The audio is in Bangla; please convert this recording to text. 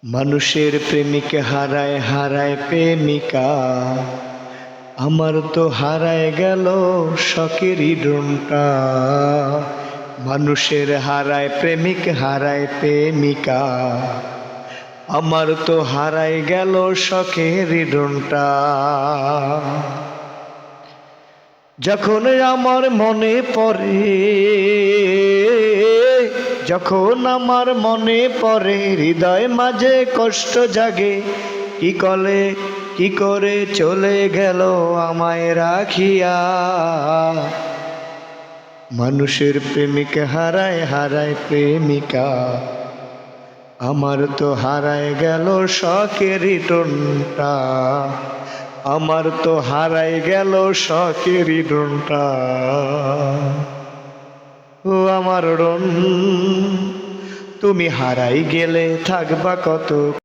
মানুষের প্রেমিক হারায় হারায় প্রেমিকা, আমার তো হারায় গেল শখেরই ডোনটা। মানুষের হারায় প্রেমিক হারায় প্রেমিকা, আমার তো হারায় গেল শখেরই ডোনটা। যখন আমার মনে পড়ে, যখন আমার মনে পড়ে, হৃদয় মাঝে কষ্ট জাগে। কি করে চলে গেল আমায় রাখিয়া। মানুষের প্রেমিক হারায় হারায় প্রেমিকা, আমার তো হারায় গেল শখেরই ডোনটা। আমার তো হারায় গেল শখেরই ডোনটা। ও আমার ডোন, তুমি হারাই গেলে থাকবা কত।